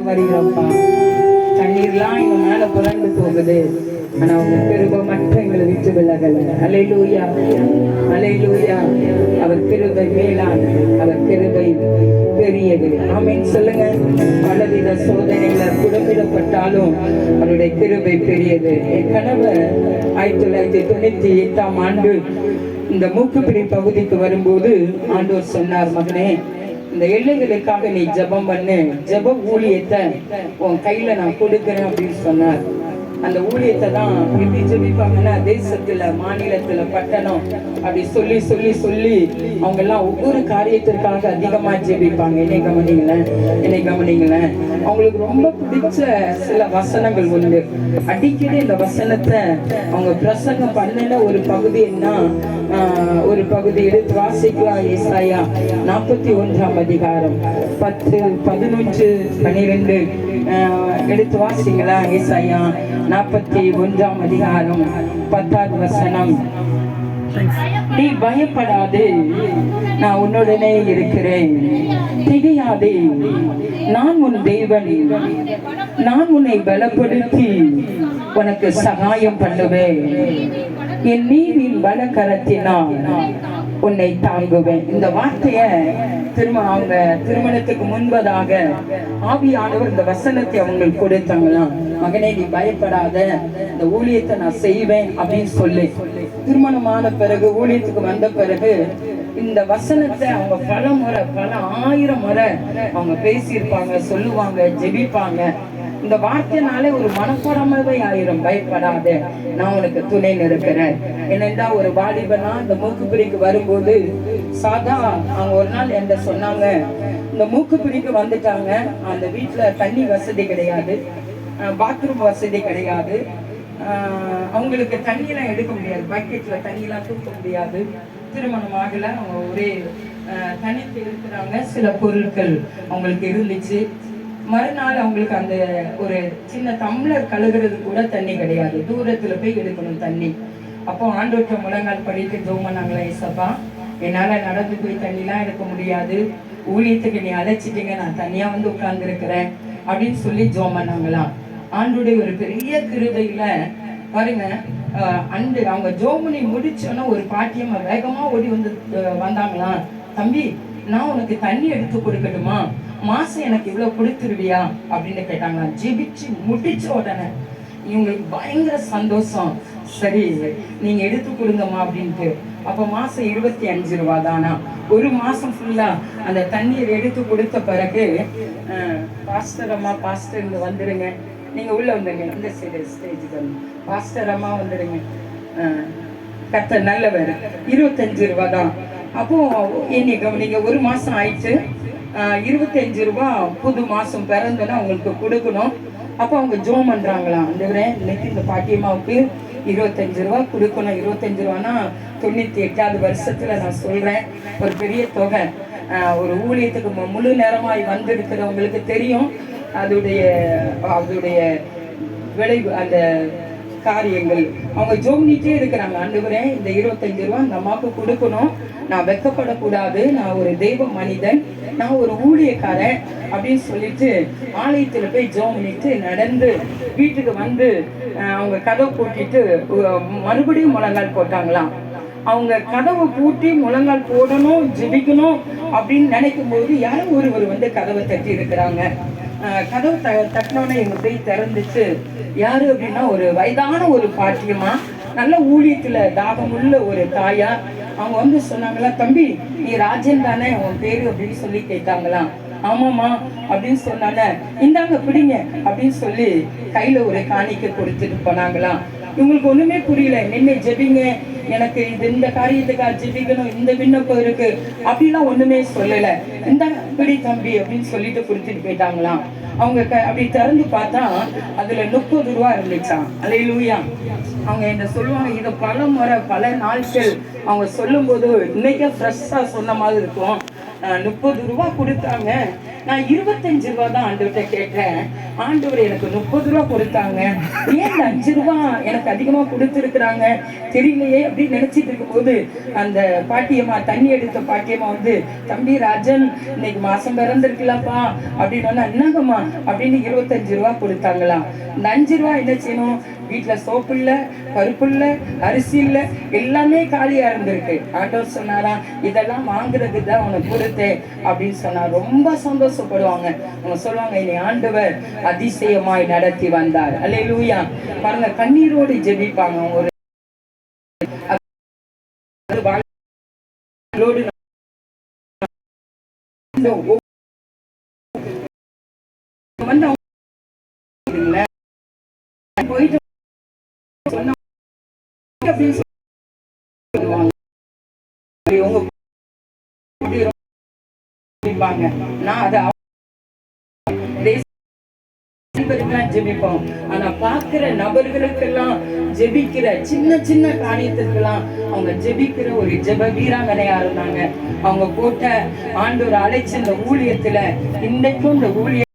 வருகிறோம்ப்பா. தண்ணீர்லாம் எங்க மேல புரண்டு போகுது, ஆனா உங்க கிருபை மட்டும் எங்களை விட்டு விலகல. அல்லேலூயா, அல்லேலூயா. அவர் கிருபை மேலான, அவர் கிருபை பெரியது. ஆமென் சொல்லுங்க. பலவித சோதனைகளை குடமிடப்பட்டாலும் அவருடைய கிருபை பெரியது. என் கணவர் 1998ஆம் ஆண்டு இந்த மூக்குப்பிடி பகுதிக்கு வரும்போது ஆண்டவர் சொன்னார், மகனே இந்த எல்லைகளுக்காக நீ ஜெபம் பண்ணு, ஜெப ஊழியத்தை உன் கையில நான் கொடுக்கிறேன் அப்படின்னு சொன்னார். அந்த ஊழியத்தை தான் எப்படி ஜெபிப்பாங்கன்னா, தேசத்துல மாநிலத்துல பட்டணம் அப்படி சொல்லி சொல்லி சொல்லி அவங்க எல்லாம் ஒவ்வொரு காரியத்திற்காக அதிகமா ஜெபிப்பாங்க. என்னை கவனிங்களேன், என்னை கவனிங்களேன். அவங்களுக்கு ரொம்ப பிடிச்ச சில வசனங்கள் உண்டு. அடிக்கடி இந்த வசனத்தை அவங்க பிரசங்கம் பண்ணின ஒரு பகுதி என்ன, ஒரு பகுதி எடுத்து வாசிக்கலாம். ஏசாயா 41ஆம் அதிகாரம் 10, 11, 12 எடுத்து வாசிங்களா. ஏசாயா 41ஆம் அதிகாரம் 10வது வசனம். நீ பயப்படாதே, நான் உன்னுடனே இருக்கிறேன். திகையாதே, நான் உன் தேவன். நான் உன்னை பலப்படுத்தி உனக்கு சகாயம் பண்ணுவேன். என் நீரின் பலகரத்தினால் உன்னை தாங்குவேன். இந்த வார்த்தைய அவங்க திருமணத்துக்கு முன்பதாக ஆவியானவர் இந்த வசனத்தை அவங்களுக்கு கொடுத்தாங்களாம். மகனே நீ பயப்படாத, இந்த ஊழியத்தை நான் செய்வேன் அப்படின்னு சொல்லி திருமணமான பிறகு ஊழியத்துக்கு வந்த பிறகு இந்த வசனத்தை அவங்க பல முறை, பல 1000 முறை அவங்க பேசியிருப்பாங்க, சொல்லுவாங்க, ஜெபிப்பாங்க. இந்த வார்த்தைனாலே ஒரு மனப்பாடமாவே ஆயிரும். பயப்படாத, நான் உனக்கு துணை நிற்கிறேன். என்னென்றா ஒரு வாலிபனா இந்த மூக்குப்பிடிக்கு வரும்போது சாதா அவங்க ஒரு நாள் என்ன சொன்னாங்க, இந்த மூக்குப்பிடிக்கு வந்துட்டாங்க. அந்த வீட்டுல தண்ணி வசதி கிடையாது, பாத்ரூம் வசதி கிடையாது. அவங்களுக்கு தண்ணியெல்லாம் எடுக்க முடியாது, பக்கெட்ல தண்ணியெல்லாம் தூக்க முடியாது. திருமணம் ஆகல, அவங்க ஒரே தனித்து இருக்கிறாங்க. சில பொருட்கள் அவங்களுக்கு இருந்துச்சு. மறுநாள் அவங்களுக்கு அந்த ஒரு சின்ன டம்ளர் கழுகுறது கூட தண்ணி கிடையாது, தூரத்துல போய் எடுக்கணும் தண்ணி. அப்போ ஆண்டவர்கிட்ட முழங்கால் படித்து ஜெபம் பண்ணாங்களா, ஏசப்பா என்னால நடந்து போய் தண்ணிலாம் எடுக்க முடியாது, ஊழியத்துக்கு நீ அழைச்சிட்டீங்க, நான் தனியா வந்து உட்கார்ந்து இருக்கிறேன் அப்படின்னு சொல்லி ஜெபம் பண்ணாங்களாம். ஆண்டோடைய ஒரு பெரிய கிருபையில பாருங்க, அண்டு அவங்க ஜோமனி முடிச்சோன்னா ஒரு பாட்டியம்மா வேகமா ஓடி வந்தாங்களாம். தம்பி, நான் உனக்கு தண்ணி எடுத்து கொடுக்கட்டுமா, மாசம் எனக்கு இவ்வளவு கொடுத்துருவியா அப்படின்னு கேட்டாங்களாம். ஜெபிச்சு முடிச்ச உடனே இவங்களுக்கு பயங்கர சந்தோஷம். சரி நீங்க எடுத்து கொடுங்கம்மா அப்படின்ட்டு. அப்ப மாசம் 25 ரூபா தானா. ஒரு மாசம் ஃபுல்லா அந்த தண்ணீர் எடுத்து கொடுத்த பிறகு, பாஸ்டர் அம்மா, பாஸ்டர் இங்க வந்துடுங்க, நீங்க உள்ள வந்துடுங்க, இந்த சைடு ஸ்டேஜுக்கு பாஸ்டர் அம்மா வந்துடுங்க, கர்த்தர் நல்லவர், 25 ரூபா தான். அப்போ என்னைக்கு நீங்க ஒரு மாசம் ஆயிடுச்சு, 25 ரூபா புது மாசம் பிறந்தோன்னா உங்களுக்கு கொடுக்கணும். அப்போ அவங்க ஜோம் பண்றாங்களாம், இன்னைக்கு இந்த பாட்டியம்மாவுக்கு 25 ரூபா கொடுக்கணும். 25 ரூபானா 98வது வருஷத்துல நான் சொல்றேன், ஒரு பெரிய தொகை. ஒரு ஊழியத்துக்கு முழு நேரமாய் வந்திருக்கிறவங்களுக்கு தெரியும் அதோடைய விளைவு, அந்த காரியங்கள். அவங்க ஜோம்னிட்டே இருக்கிறாங்க, ஆண்டவரே இந்த 25 ரூபா இந்த அம்மாவுக்கு கொடுக்கணும், நான் வெக்கப்படக்கூடாது, நான் ஒரு தெய்வ மனிதன், நான் ஒரு ஊழியக்காரன் அப்படின்னு சொல்லிட்டு ஆலயத்துல போய் ஜோம்னிட்டு நடந்து வீட்டுக்கு வந்து அவங்க கதவை பூட்டிட்டு மறுபடியும் முழங்கால் போட்டாங்களாம். அவங்க கதவை பூட்டி முழங்கால் போடணும், ஜெபிக்கணும் அப்படின்னு நினைக்கும் போது யாரோ ஒருவர் வந்து கதவை தட்டி இருக்கிறாங்க. கதவு தட்டினோன்னே எங்க போய் திறந்துச்சு. யாரு அப்படின்னா ஒரு வயதான ஒரு பாட்டியம்மா, நல்ல ஊழியத்துல தாகமுள்ள ஒரு தாயா. அவங்க வந்து சொன்னாங்களா, தம்பி நீ ராஜன் தானே உன் பேரு அப்படின்னு சொல்லி கேட்டாங்களாம். ஆமாமா அப்படின்னு சொன்னால, இந்தாங்க பிடிங்க அப்படின்னு சொல்லி கையில ஒரு காணிக்கை கொடுத்துட்டு போனாங்களாம். இவங்களுக்கு ஒண்ணுமே புரியல. நின்று ஜெபிங்க, எனக்கு இந்த காரியத்துக்காக ஜெபிக்கணும், இந்த விண்ணப்பம் இருக்கு அப்படிலாம் ஒண்ணுமே சொல்லல. இந்த பிடி தம்பி அப்படின்னு சொல்லிட்டு கொடுத்துட்டு போயிட்டாங்களாம். அவங்க அப்படி திறந்து பார்த்தா அதுல 30 ரூபா இருந்துச்சாம். அல்லேலூயா. அவங்க என்ன சொல்லுவாங்க, இதை பல முறை பல நாட்கள் அவங்க சொல்லும் போது இன்னைக்கே ஃப்ரெஷ்ஷா சொன்ன மாதிரி இருக்கும். 30 ரூபா கொடுத்தாங்க, நான் 25 ரூபா தான் ஆண்டவர்கிட்ட கேட்டேன். ஆண்டவர் எனக்கு 30 ரூபா கொடுத்தாங்க. ஏன் இந்த 5 ரூபா எனக்கு அதிகமா கொடுத்துருக்குறாங்க தெரியலையே அப்படின்னு நினைச்சிட்டு இருக்கும்போது அந்த பாட்டியம்மா, தண்ணி எடுத்த பாட்டியம்மா வந்து, தம்பி ராஜன் இன்னைக்கு மாசம் பிறந்திருக்கலப்பா அப்படின்னு, என்னங்கம்மா அப்படின்னு 25 ரூபா கொடுத்தாங்களாம். இந்த 5 ரூபா என்ன செய்யணும்? வீட்டுல சோப்பு இல்ல, பருப்பு இல்ல, அரிசி இல்ல, எல்லாமே காலியா இருந்திருக்கு. ஆண்டவர் சொன்னாரா, இதெல்லாம் வாங்குறதுக்கு தான் உனக்கு கொடுத்தேன் அப்படின்னு சொன்னா ரொம்ப சந்தோஷப்படுவாங்க. அவங்க சொல்லுவாங்க, இனி ஆண்டவர் அதிசயமாய் நடத்தி வந்தார். அல்லேலூயா. பாருங்க, கண்ணீரோடு ஜெபிப்பாங்க. ஒரு போயிட்டு நான் அதை ஜெபிப்போம். ஆனா பாக்குற நபர்களுக்கெல்லாம் ஜெபிக்கிற சின்ன சின்ன காரியத்துக்கெல்லாம் அவங்க ஜெபிக்கிற ஒரு ஜெப வீராங்கனையா இருந்தாங்க. அவங்க போட்ட ஆண்டவர் அழைச்ச இந்த ஊழியத்துல இன்னைக்கும் இந்த ஊழிய